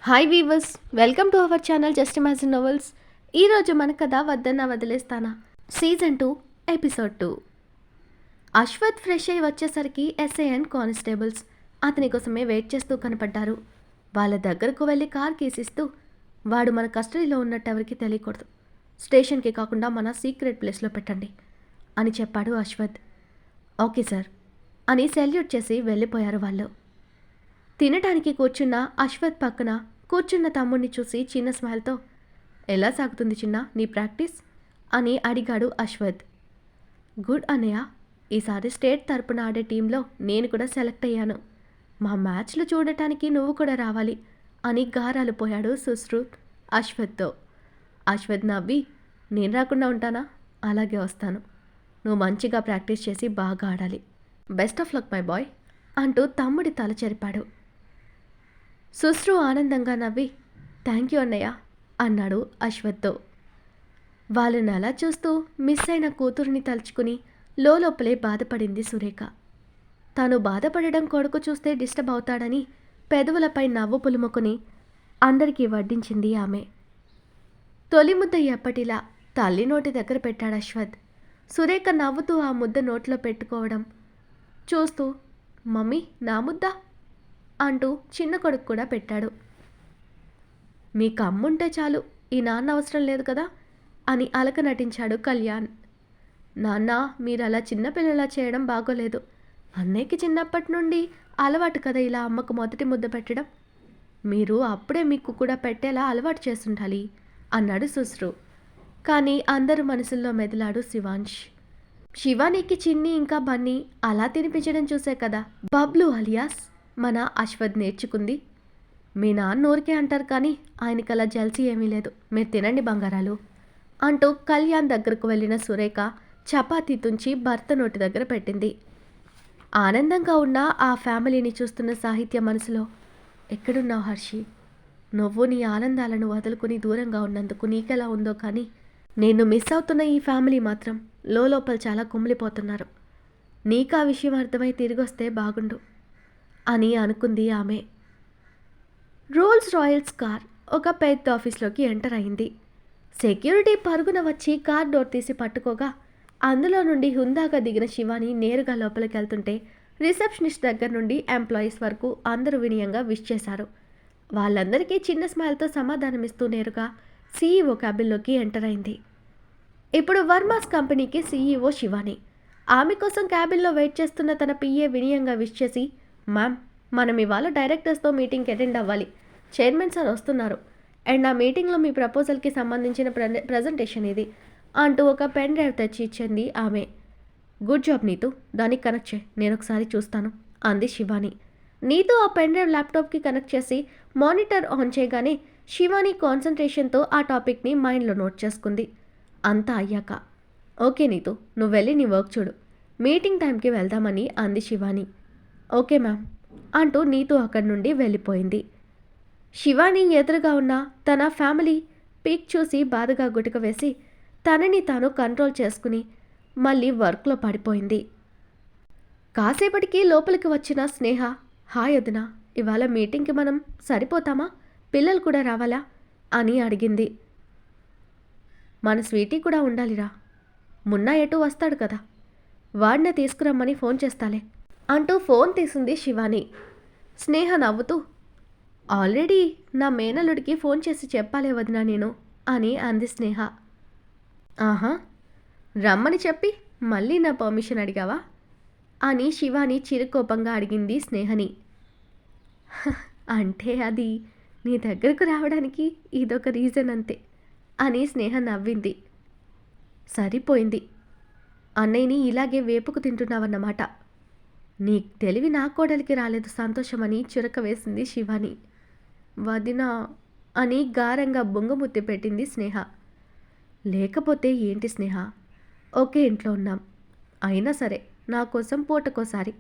Hi weavers, welcome to our channel just imagine novels. ఈరోజు మన కథ వద్దన్నా వదిలేస్తానా సీజన్ 2 ఎపిసోడ్ 2. అశ్వత్ ఫ్రెష్ అయి వచ్చేసరికి ఎస్ఐ అండ్ కానిస్టేబుల్స్ అతని కోసమే వెయిట్ చేస్తూ కనపడ్డారు. వాళ్ళ దగ్గరకు వెళ్ళి కార్ కీసిస్తూ, వాడు మన కస్టడీలో ఉన్నట్టు ఎవరికి తెలియకూడదు, స్టేషన్కి కాకుండా మన సీక్రెట్ ప్లేస్లో పెట్టండి అని చెప్పాడు అశ్వత్. ఓకే సార్ అని సెల్యూట్ చేసి వెళ్ళిపోయారు వాళ్ళు. తినటానికి కూర్చున్న అశ్వత్ పక్కన కూర్చున్న తమ్ముడిని చూసి చిన్న స్మైల్తో, ఎలా సాగుతుంది చిన్న నీ ప్రాక్టీస్ అని అడిగాడు అశ్వత్. గుడ్ అన్నయ్య, ఈసారి స్టేట్ తరపున ఆడే టీంలో నేను కూడా సెలెక్ట్ అయ్యాను. మా మ్యాచ్లు చూడటానికి నువ్వు కూడా రావాలి అని గారాలు పోయాడు సుశ్రుత్ అశ్వత్తో. అశ్వత్ నవ్వి, నేను రాకుండా ఉంటానా? అలాగే వస్తాను. నువ్వు మంచిగా ప్రాక్టీస్ చేసి బాగా ఆడాలి. Best of luck my boy అంటూ తమ్ముడి తల చెరిపాడు. సుశ్రు ఆనందంగా నవ్వి, థ్యాంక్ యూ అన్నయ్య అన్నాడు అశ్వత్తో. వాళ్ళని అలా చూస్తూ మిస్ అయిన కూతురిని తలుచుకుని లోపలే బాధపడింది సురేఖ. తాను బాధపడడం కొడుకు చూస్తే డిస్టర్బ్ అవుతాడని పెదవులపై నవ్వు పులుముకుని అందరికీ వడ్డించింది ఆమె. తొలి ముద్ద ఎప్పటిలా తల్లి నోటి దగ్గర పెట్టాడు అశ్వత్. సురేఖ నవ్వుతూ ఆ ముద్ద నోట్లో పెట్టుకోవడం చూస్తూ, మమ్మీ నా ముద్ద అంటూ చిన్న కొడుకు కూడా పెట్టాడు. మీకు అమ్ముంటే చాలు, ఈ నాన్న అవసరం లేదు కదా అని అలక నటించాడు కళ్యాణ్. నాన్న, మీరు అలా చిన్నపిల్లలా చేయడం బాగోలేదు. అన్నయ్యకి చిన్నప్పటి నుండి అలవాటు కదా ఇలా అమ్మకు మొదటి ముద్ద పెట్టడం. మీరు అప్పుడే మీకు కూడా పెట్టేలా అలవాటు చేస్తుండాలి అన్నాడు సుశ్రు. కానీ అందరూ మనసుల్లో మెదిలాడు శివాంష్. శివానీకి చిన్ని ఇంకా బన్నీ అలా తినిపించడం చూసే కదా బబ్లు అలియాస్ మన అశ్వత్ నేర్చుకుంది. మీ నాన్న ఊరికే అంటారు కానీ ఆయనకి అలా జల్సీ ఏమీ లేదు. మీరు తినండి బంగారాలు అంటూ కళ్యాణ్ దగ్గరకు వెళ్ళిన సురేఖ చపాతీ తుంచి భర్త నోటి దగ్గర పెట్టింది. ఆనందంగా ఉన్న ఆ ఫ్యామిలీని చూస్తున్న సాహిత్య మనసులో, ఎక్కడున్నావు హర్షి? నువ్వు నీ ఆనందాలను వదులుకుని దూరంగా ఉన్నందుకు నీకెలా ఉందో కానీ నేను మిస్ అవుతున్న ఈ ఫ్యామిలీ మాత్రం లోపల చాలా కుమిలిపోతున్నారు. నీకు ఆ విషయం అర్థమై తిరిగొస్తే బాగుండు అని అనుకుంది ఆమె. రోల్స్ రాయల్స్ కార్ ఒక పెద్ద ఆఫీస్లోకి ఎంటర్ అయింది. సెక్యూరిటీ పరుగున వచ్చి కార్ డోర్ తీసి పట్టుకోగా అందులో నుండి హుందాగా దిగిన శివాని నేరుగా లోపలికి వెళ్తుంటే రిసెప్షనిస్ట్ దగ్గర నుండి ఎంప్లాయీస్ వరకు అందరూ వినయంగా విష్ చేశారు. వాళ్ళందరికీ చిన్న స్మైల్తో సమాధానమిస్తూ నేరుగా సీఈఓ క్యాబిన్లోకి ఎంటర్ అయింది. ఇప్పుడు వర్మాస్ కంపెనీకి సీఈఓ శివాని. ఆమె కోసం క్యాబిన్లో వెయిట్ చేస్తున్న తన పిఏ వినయంగా విష్ చేసి, మ్యామ్, మనం ఇవాళ డైరెక్టర్స్తో మీటింగ్కి అటెండ్ అవ్వాలి. చైర్మన్ సార్ వస్తున్నారు అండ్ ఆ మీటింగ్లో మీ ప్రపోజల్కి సంబంధించిన ప్రజెంటేషన్ ఇది అంటూ ఒక పెన్ డ్రైవ్ తెచ్చి ఇచ్చింది ఆమె. గుడ్ జాబ్ నీతు, దానికి కనెక్ట్ చేయి, నేను ఒకసారి చూస్తాను అంది శివాని. నీతు ఆ పెన్ డ్రైవ్ ల్యాప్టాప్కి కనెక్ట్ చేసి మానిటర్ ఆన్ చేయగానే శివాని కాన్సన్ట్రేషన్తో ఆ టాపిక్ని మైండ్లో నోట్ చేసుకుంది. అంతా అయ్యాక, ఓకే నీతు, నువ్వు వెళ్ళి నీ వర్క్ చూడు, మీటింగ్ టైంకి వెళ్దామని అంది శివాని. ఓకే మ్యామ్ అంటూ నీతు అక్కడి నుండి వెళ్ళిపోయింది. శివాని ఎదురుగా ఉన్న తన ఫ్యామిలీ పీక్ చూసి బాధగా గుటక వేసి తనని తాను కంట్రోల్ చేసుకుని మళ్ళీ వర్క్లో పడిపోయింది. కాసేపటికి లోపలికి వచ్చిన స్నేహ, హాయ్ వదిన, ఇవాళ మీటింగ్కి మనం సరిపోతామా? పిల్లలు కూడా రావాలా అని అడిగింది. మన స్వీటీ కూడా ఉండాలిరా, మున్నా ఎటు వస్తాడు కదా, వాడినే తీసుకురమ్మని ఫోన్ చేస్తాలే అంటూ ఫోన్ తీసింది శివాని. స్నేహ నవ్వుతూ, ఆల్రెడీ నా మేనల్లుడికి ఫోన్ చేసి చెప్పాలే వదినా నేను అని అంది స్నేహ. ఆహా, రమ్మని చెప్పి మళ్ళీ నా పర్మిషన్ అడిగావా అని శివాని చిరుకోపంగా అడిగింది స్నేహని. అంటే అది నీ దగ్గరకు రావడానికి ఇదొక రీజన్ అంతే అని స్నేహ నవ్వింది. సరిపోయింది, అన్నయ్యని ఇలాగే వేపుకు తింటున్నావన్నమాట. నీ తెలివి నా కోడలికి రాలేదు సంతోషమని చురక వేసింది శివాని. వదినా అని గారంగా బొంగముత్తి పెట్టింది స్నేహ. లేకపోతే ఏంటి స్నేహ, ఒకే ఇంట్లో ఉన్నాం, అయినా సరే నా కోసం పూటకోసారి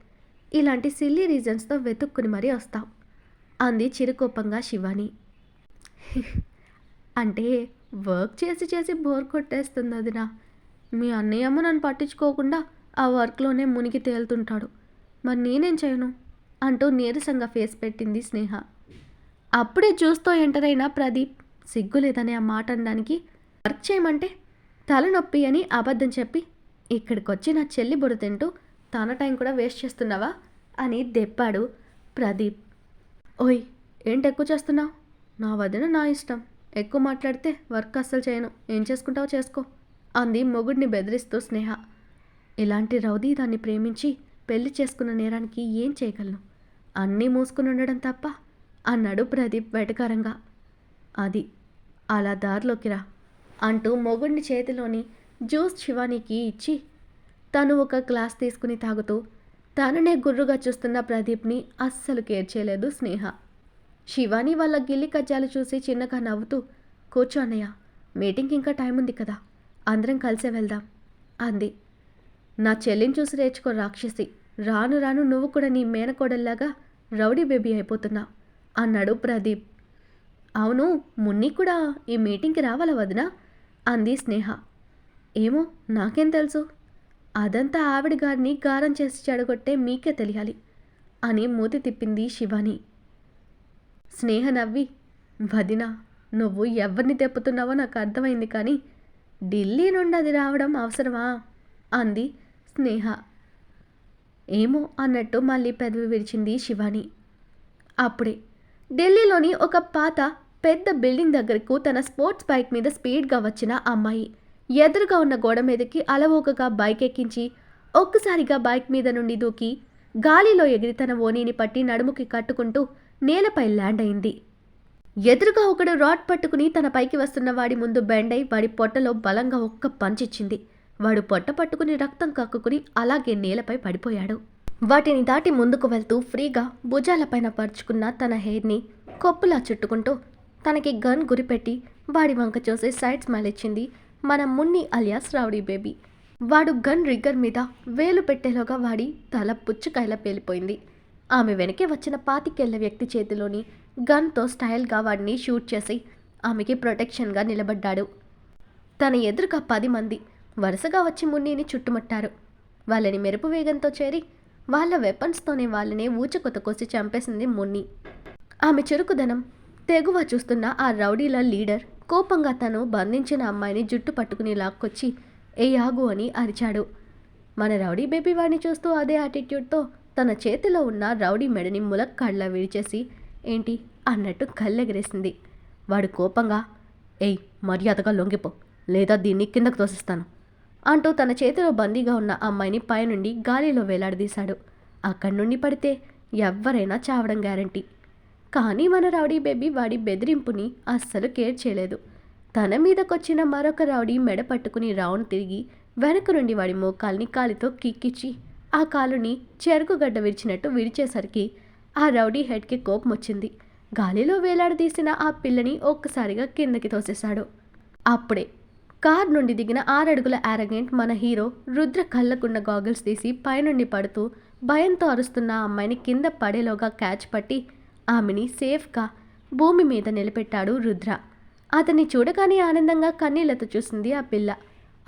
ఇలాంటి సిల్లీ రీజన్స్తో వెతుక్కుని మరీ వస్తాం అంది చిరుకోపంగా శివాని. అంటే వర్క్ చేసి చేసి బోర్ కొట్టేస్తుంది వదినా. మీ అన్నయ్యమ్మ నన్ను పట్టించుకోకుండా ఆ వర్క్లోనే మునిగి తేలుతుంటాడు, మరి నేనేం చేయను అంటూ నీరసంగా ఫేస్ పెట్టింది స్నేహ. అప్పుడే జ్యూస్తో ఎంటర్ అయిన ప్రదీప్ సిగ్గులేదనే ఆ మాట అనడానికి వర్క్ చేయమంటే తలనొప్పి అని అబద్ధం చెప్పి ఇక్కడికొచ్చి నా చెల్లి బుర్ర తింటూ తన టైం కూడా వేస్ట్ చేస్తున్నావా అని దెప్పాడు ప్రదీప్. ఓయ్, ఏంటి ఎక్కువ చేస్తున్నావు? నా వదిన నా ఇష్టం, ఎక్కువ మాట్లాడితే వర్క్ అస్సలు చేయను, ఏం చేసుకుంటావో చేసుకో అంది మొగుడిని బెదిరిస్తూ స్నేహ. ఇలాంటి రౌదీ దాన్ని ప్రేమించి పెళ్లి చేసుకున్న నేరానికి ఏం చేయగలను, అన్నీ మూసుకుని ఉండడం తప్ప అన్నాడు ప్రదీప్ వెటకారంగా. అది అలా దారిలోకి రా అంటూ మొగుడిని చేతిలోని జ్యూస్ శివానీకి ఇచ్చి తను ఒక గ్లాస్ తీసుకుని తాగుతూ తననే గుర్రుగా చూస్తున్న ప్రదీప్ని అస్సలు కేర్ చేయలేదు స్నేహ. శివాని వాళ్ళ గిల్లి కజ్జాలు చూసి చిన్నగా నవ్వుతూ, కూర్చో అన్నయ్య, మీటింగ్కి ఇంకా టైం ఉంది కదా, అందరం కలిసే వెళ్దాం అంది. నా చెల్లిని చూసి రేచుకో రాక్షసి, రాను రాను నువ్వు కూడా నీ మేనకోడల్లాగా రౌడీ బేబీ అయిపోతున్నావు అన్నాడు ప్రదీప్. అవును, మున్ని కూడా ఈ మీటింగ్కి రావాలా వదినా అంది స్నేహ. ఏమో నాకేం తెలుసు, అదంతా ఆవిడ గారిని గారం చేసి చెడగొట్టే మీకే తెలియాలి అని మూతి తిప్పింది శివాని. స్నేహ నవ్వి, వదినా నువ్వు ఎవరిని తెప్పుతున్నావో నాకు అర్థమైంది, కానీ ఢిల్లీ నుండి అది రావడం అవసరమా అంది స్నేహ. ఏమో అన్నట్టు మళ్ళీ పెదవి విరిచింది శివాని. అప్పుడే ఢిల్లీలోని ఒక పాత పెద్ద బిల్డింగ్ దగ్గరకు తన స్పోర్ట్స్ బైక్ మీద స్పీడ్గా వచ్చిన అమ్మాయి ఎదురుగా ఉన్న గోడ మీదకి అలవోకగా బైక్ ఎక్కించి ఒక్కసారిగా బైక్ మీద నుండి దూకి గాలిలో ఎగిరి తన ఓనీని పట్టి నడుముకి కట్టుకుంటూ నేలపై ల్యాండ్ అయింది. ఎదురుగా ఒకడు రాడ్ పట్టుకుని తన పైకి వస్తున్న వాడి ముందు బెండై వాడి పొట్టలో బలంగా ఒక్క పంచిచ్చింది. వాడు పొట్ట పట్టుకుని రక్తం కక్కుకుని అలాగే నేలపై పడిపోయాడు. వాటిని దాటి ముందుకు వెళ్తూ ఫ్రీగా భుజాలపైన పరుచుకున్న తన హెయిర్ని కొప్పులా చుట్టుకుంటూ తనకి గన్ గురిపెట్టి వాడి వంక చూసి సైడ్ స్మైల్ ఇచ్చింది మన మున్ని అలియాస్ రౌడీ బేబీ. వాడు గన్ రిగ్గర్ మీద వేలు పెట్టేలోగా వాడి తల పుచ్చుకాయలా పేలిపోయింది. ఆమె వెనకే వచ్చిన 25 ఏళ్ల వ్యక్తి చేతిలోని గన్తో స్టైల్గా వాడిని షూట్ చేసి ఆమెకి ప్రొటెక్షన్గా నిలబడ్డాడు. తన ఎదురుగా 10 మంది వరుసగా వచ్చి మున్నిని చుట్టుముట్టారు. వాళ్ళని మెరుపు వేగంతో చేరి వాళ్ళ వెపన్స్తోనే వాళ్ళనే ఊచకొత కోసి చంపేసింది మున్ని. ఆమె చురుకుదనం తెగువ చూస్తున్న ఆ రౌడీల లీడర్ కోపంగా తను బంధించిన అమ్మాయిని జుట్టు పట్టుకుని లాక్కొచ్చి ఏ ఆగు అని అరిచాడు. మన రౌడీ బేబీ వాడిని చూస్తూ అదే యాటిట్యూడ్తో తన చేతిలో ఉన్న రౌడీ మెడని ములక్కాడ్లా విడిచేసి ఏంటి అన్నట్టు కళ్ళెగరేసింది. వాడు కోపంగా, ఏయ్ మర్యాదగా లొంగిపో, లేదా దీన్ని కిందకు తోసిస్తాను అంటూ తన చేతిలో బందీగా ఉన్న అమ్మాయిని పైనుండి గాలిలో వేలాడదీశాడు. అక్కడి నుండి పడితే ఎవ్వరైనా చావడం గ్యారంటీ. కానీ మన రౌడీ బేబీ వాడి బెదిరింపుని అస్సలు కేర్ చేయలేదు. తన మీదకొచ్చిన మరొక రౌడీ మెడ పట్టుకుని రౌండ్ తిరిగి వెనక నుండి వాడి మోకాల్ని కాలితో కిక్కిచ్చి ఆ కాలుని చెరుకుగడ్డ విరిచినట్టు విరిచేసరికి ఆ రౌడీ హెడ్కి కోపం వచ్చింది. గాలిలో వేలాడదీసిన ఆ పిల్లని ఒక్కసారిగా కిందకి తోసేశాడు. అప్పుడే కార్ నుండి దిగిన 6 అడుగుల యారగెంట్ మన హీరో రుద్ర కళ్ళకున్న గాగుల్స్ తీసి పైనుండి పడుతూ భయంతో అరుస్తున్న ఆ అమ్మాయిని కింద పడేలోగా క్యాచ్ పట్టి ఆమెని సేఫ్గా భూమి మీద నిలబెట్టాడు రుద్ర. అతన్ని చూడగానే ఆనందంగా కన్నీళ్లతో చూసింది ఆ పిల్ల.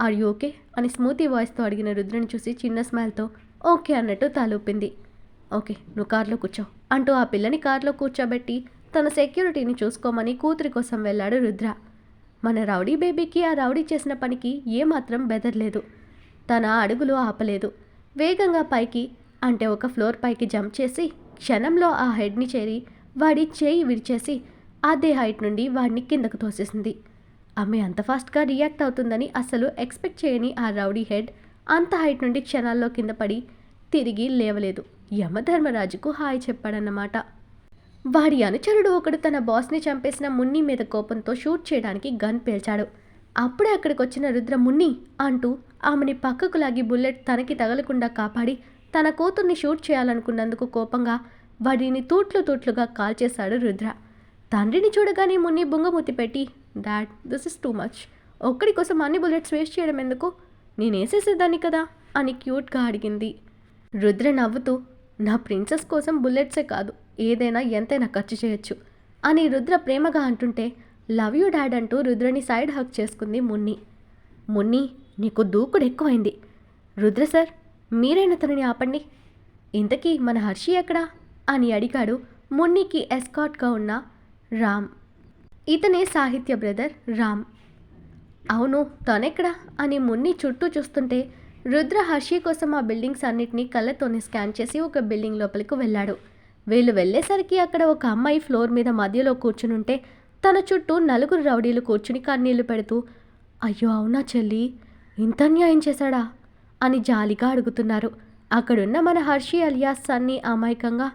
ఆర్ యూ ఓకే అని స్మూతీ వాయిస్తో అడిగిన రుద్రని చూసి చిన్న స్మైల్తో ఓకే అన్నట్టు తాలూపింది. ఓకే నువ్వు కార్లో కూర్చో అంటూ ఆ పిల్లని కార్లో కూర్చోబెట్టి తన సెక్యూరిటీని చూసుకోమని కూతురి కోసం వెళ్ళాడు రుద్ర. మన రౌడీ బేబీకి ఆ రౌడీ చేసిన పనికి ఏమాత్రం బెదర్లేదు. తన అడుగులు ఆపలేదు. వేగంగా పైకి అంటే ఒక ఫ్లోర్ పైకి జంప్ చేసి క్షణంలో ఆ హెడ్ని చేరి వాడి చేయి విరిచేసి అదే హైట్ నుండి వాడిని కిందకు తోసేసింది. ఆమె అంత ఫాస్ట్గా రియాక్ట్ అవుతుందని అసలు ఎక్స్పెక్ట్ చేయని ఆ రౌడీ హెడ్ అంత హైట్ నుండి క్షణాల్లో కింద పడి తిరిగి లేవలేదు. యమధర్మరాజుకు హాయ్ చెప్పాడన్నమాట. వాడి అనుచరుడు ఒకడు తన బాస్ని చంపేసిన మున్ని మీద కోపంతో షూట్ చేయడానికి గన్ పేల్చాడు. అప్పుడే అక్కడికి వచ్చిన రుద్ర మున్ని అంటూ ఆమెని పక్కకు లాగి బుల్లెట్ తనకి తగలకుండా కాపాడి తన కూతుర్ని షూట్ చేయాలనుకున్నందుకు కోపంగా వాడిని తూట్లుగా కాల్చేశాడు రుద్ర. తండ్రిని చూడగానే మున్ని బుంగమూతి పెట్టి dad this is too much, ఒక్కడి కోసం అన్ని బుల్లెట్స్ వేస్ట్ చేయడం ఎందుకు, నేనేసేసేదాన్ని కదా అని క్యూట్గా అడిగింది. రుద్ర నవ్వుతూ నా ప్రిన్సెస్ కోసం బుల్లెట్సే కాదు ఏదైనా ఎంతైనా ఖర్చు చేయొచ్చు అని రుద్ర ప్రేమగా అంటుంటే లవ్ యూ డాడ్ అంటూ రుద్రని సైడ్ హక్ చేసుకుంది మున్ని. మున్ని నీకు దూకుడు ఎక్కువైంది. రుద్ర సార్ మీరైనా తనని ఆపండి, ఇంతకీ మన హర్షి ఎక్కడా అని అడిగాడు మున్నికి ఎస్కాట్గా ఉన్న రామ్. ఇతనే సాహిత్య బ్రదర్ రామ్. అవును, తనెక్కడా అని మున్ని చుట్టూ చూస్తుంటే రుద్ర హర్షి కోసం ఆ బిల్డింగ్స్ అన్నిటినీ కళ్ళతోనే స్కాన్ చేసి ఒక బిల్డింగ్ లోపలికి వెళ్ళాడు. వీళ్ళు వెళ్ళేసరికి అక్కడ ఒక అమ్మాయి ఫ్లోర్ మీద మధ్యలో కూర్చునుంటే తన చుట్టూ నలుగురు రౌడీలు కూర్చుని కన్నీళ్లు పెడుతూ, అయ్యో అవునా చెల్లి, ఇంత అన్యాయం చేశాడా అని జాలిగా అడుగుతున్నారు. అక్కడున్న మన హర్షి అలియాస్ సన్నీ అమాయకంగా,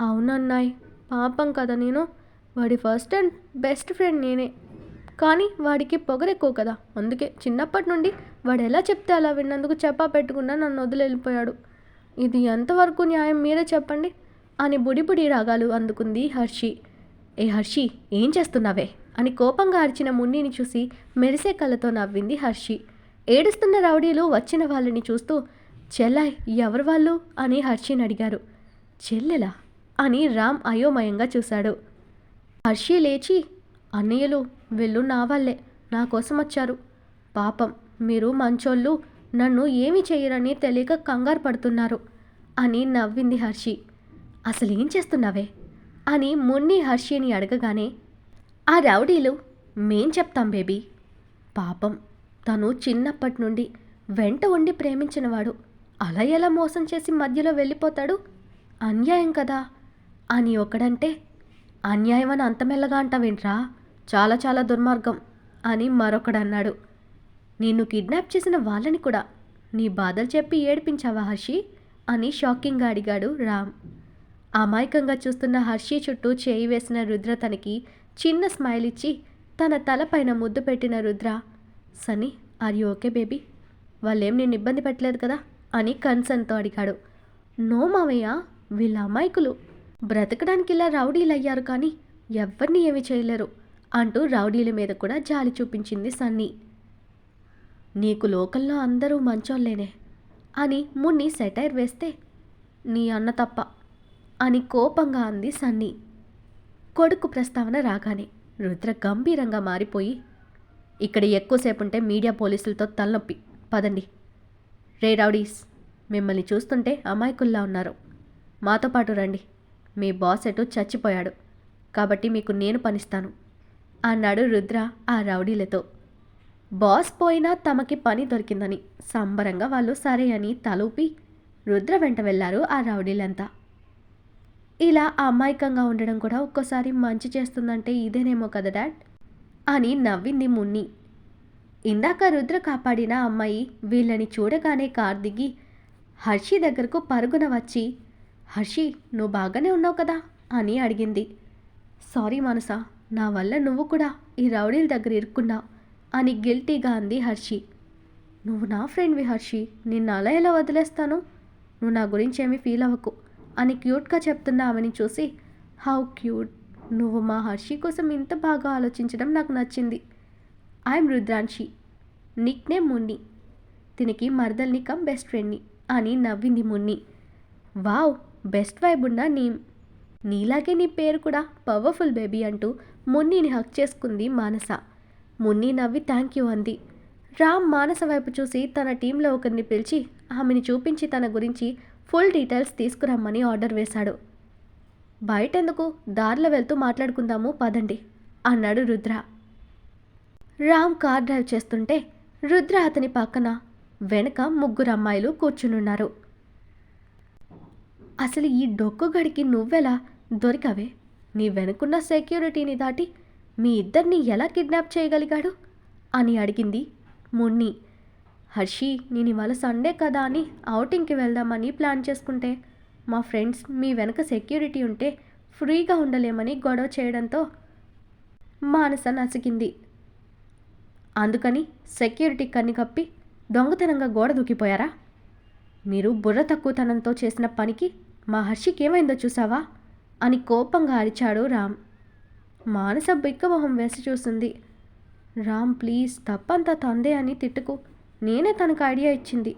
అవునన్నాయ్, పాపం కదా, నేను వాడి ఫస్ట్ అండ్ బెస్ట్ ఫ్రెండ్ నేనే, కానీ వాడికి పొగరెక్కువ కదా, అందుకే చిన్నప్పటి నుండి వాడు ఎలా చెప్తే అలా విన్నందుకు చెప్పా పెట్టుకున్నా నన్ను వదిలి వెళ్ళిపోయాడు. ఇది ఎంతవరకు న్యాయం మీరే చెప్పండి అని బుడిబుడి రాగాలు అందుకుంది హర్షి. ఏ హర్షి, ఏం చేస్తున్నావే అని కోపంగా అరిచిన మున్నిని చూసి మెరిసే కళ్ళతో నవ్వింది హర్షి. ఏడుస్తున్న రౌడీలు వచ్చిన వాళ్ళని చూస్తూ, చెల్లాయ్ ఎవరు వాళ్ళు అని హర్షిని అడిగారు. చెల్లెలా అని రామ్ అయోమయంగా చూశాడు. హర్షి లేచి, అన్నయ్యలు వీళ్ళు నా వాళ్ళే, నా కోసం వచ్చారు. పాపం మీరు మంచోళ్ళు, నన్ను ఏమి చేయరని తెలియక కంగారు పడుతున్నారు అని నవ్వింది హర్షి. అసలేం చేస్తున్నావే అని మున్ని హర్షిని అడగగానే ఆ రౌడీలు, మేం చెప్తాం బేబీ, పాపం తను చిన్నప్పటి నుండి వెంట ఉండి ప్రేమించినవాడు అలా ఎలా మోసం చేసి మధ్యలో వెళ్ళిపోతాడు, అన్యాయం కదా అని ఒకడంటే, అన్యాయం అని అంత మెల్లగా అంటావేంట్రా, చాలా చాలా దుర్మార్గం అని మరొకడన్నాడు. నిన్ను కిడ్నాప్ చేసిన వాళ్ళని కూడా నీ బాధలు చెప్పి ఏడిపించావా హర్షి అని షాకింగ్గా అడిగాడు రామ్. అమాయకంగా చూస్తున్న హర్షి చుట్టూ చేయి వేసిన రుద్ర తనకి చిన్న స్మైల్ ఇచ్చి తన తలపైన ముద్దు పెట్టిన Rudra, Sunny are you okay baby, వాళ్ళేం నేను ఇబ్బంది పెట్టలేదు కదా అని కన్సర్న్తో అడిగాడు. నో మావయ్య, వీళ్ళ అమాయకులు, బ్రతకడానికి ఇలా రౌడీలు అయ్యారు కానీ ఎవరిని ఏమీ చేయలేరు అంటూ రౌడీల మీద కూడా జాలి చూపించింది సన్నీ. నీకు లోకల్లో అందరూ మంచోళ్ళేనే అని మున్ని సెటైర్ వేస్తే, నీ అన్న తప్ప అని కోపంగా అంది సన్నీ. కొడుకు ప్రస్తావన రాగానే రుద్ర గంభీరంగా మారిపోయి, ఇక్కడ ఎక్కువసేపు ఉంటే మీడియా పోలీసులతో తలనొప్పి, పదండి. రే రౌడీస్, మిమ్మల్ని చూస్తుంటే అమాయకుల్లా ఉన్నారు, మాతో పాటు రండి, మీ బాస్ ఎటు చచ్చిపోయాడు కాబట్టి మీకు నేను పనిస్తాను అన్నాడు రుద్ర ఆ రౌడీలతో. బాస్ పోయినా తమకి పని దొరికిందని సంబరంగా వాళ్ళు సరే అని తలూపి రుద్ర వెంట వెళ్లారు ఆ రౌడీలంతా. ఇలా అమాయకంగా ఉండడం కూడా ఒక్కోసారి మంచి చేస్తుందంటే ఇదేనేమో కదా డాడ్ అని నవ్వింది మున్ని. ఇందాక రుద్ర కాపాడిన అమ్మాయి వీళ్ళని చూడగానే కార్ దిగి హర్షి దగ్గరకు పరుగున వచ్చి, హర్షి నువ్వు బాగానే ఉన్నావు కదా అని అడిగింది. సారీ మనసా, నా వల్ల నువ్వు కూడా ఈ రౌడీల దగ్గర ఇరుక్కున్నావు అని గిల్టీగా అంది హర్షి. నువ్వు నా ఫ్రెండ్వి హర్షి, నిన్ను అలా ఎలా వదిలేస్తాను, నువ్వు నా గురించి ఏమీ ఫీల్ అవ్వకు అని క్యూట్గా చెప్తున్న ఆమెని చూసి, హౌ క్యూట్, నువ్వు మా హర్షి కోసం ఇంత బాగా ఆలోచించడం నాకు నచ్చింది. I'm Rudranshi, nick name Munni, తినికి మరదల్ని కమ్ బెస్ట్ ఫ్రెండ్ని అని నవ్వింది మున్ని. వావ్, బెస్ట్ వైబ్ ఉన్న నేమ్, నీలాగే నీ పేరు కూడా పవర్ఫుల్ బేబీ అంటూ మున్నిని హక్ చేసుకుంది మానస. మున్ని నవ్వి థ్యాంక్ యూ అంది. రామ్ మానస వైపు చూసి తన టీంలో ఒకరిని పిలిచి ఆమెని చూపించి తన గురించి ఫుల్ డీటెయిల్స్ తీసుకురమ్మని ఆర్డర్ వేశాడు. బయటెందుకు, దారిలో వెళ్తూ మాట్లాడుకుందాము పదండి అన్నాడు రుద్ర. రామ్ కార్ డ్రైవ్ చేస్తుంటే రుద్ర అతని పక్కన వెనక ముగ్గురు అమ్మాయిలు కూర్చునున్నారు. అసలు ఈ డొక్కుగడికి నువ్వెలా దొరికావే, నీ వెనుకున్న సెక్యూరిటీని దాటి మీ ఇద్దరిని ఎలా కిడ్నాప్ చేయగలిగాడు అని అడిగింది మున్ని. హర్షి, నేను ఇవాళ సండే కదా అని ఔటింగ్కి వెళ్దామని ప్లాన్ చేసుకుంటే మా ఫ్రెండ్స్ మీ వెనక సెక్యూరిటీ ఉంటే ఫ్రీగా ఉండలేమని గొడవ చేయడంతో మానస నసికింది. అందుకని సెక్యూరిటీ కన్ని కప్పి దొంగతనంగా గోడ దూకిపోయారా? మీరు బుర్ర తక్కువతనంతో చేసిన పనికి మా హర్షికి ఏమైందో చూసావా అని కోపంగా అరిచాడు రామ్. మానస బిక్కమొహం వేసి చూసింది. రామ్ ప్లీజ్, తప్పంతా తందే అని తిట్టుకు, నేనే తనకు ఐడియా ఇచ్చింది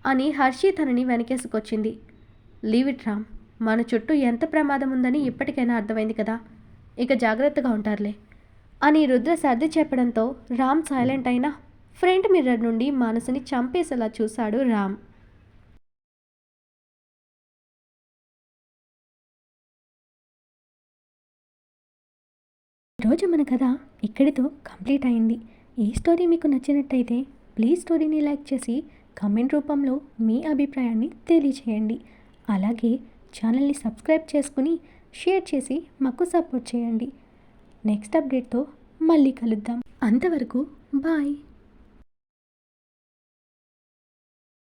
అని హర్షి తనని వెనకేసుకొచ్చింది. లీవ్ ఇట్ రామ్, మన చుట్టూ ఎంత ప్రమాదం ఉందని ఇప్పటికైనా అర్థమైంది కదా, ఇక జాగ్రత్తగా ఉంటారులే అని రుద్ర సర్ది చెప్పడంతో రామ్ సైలెంట్ అయినా ఫ్రంట్ మిర్రర్ నుండి మానసని చంపేసేలా చూశాడు రామ్. ఈరోజు మన కథ ఇక్కడితో కంప్లీట్ అయింది. ఈ స్టోరీ మీకు నచ్చినట్టయితే ప్లీజ్ స్టోరీని లైక్ చేసి కామెంట్ రూపంలో మీ అభిప్రాయాన్ని తెలియచేయండి. అలాగే ఛానల్ని సబ్స్క్రైబ్ చేసుకుని షేర్ చేసి మాకు సపోర్ట్ చేయండి. నెక్స్ట్ అప్డేట్తో మళ్ళీ కలుద్దాం. అంతవరకు బాయ్.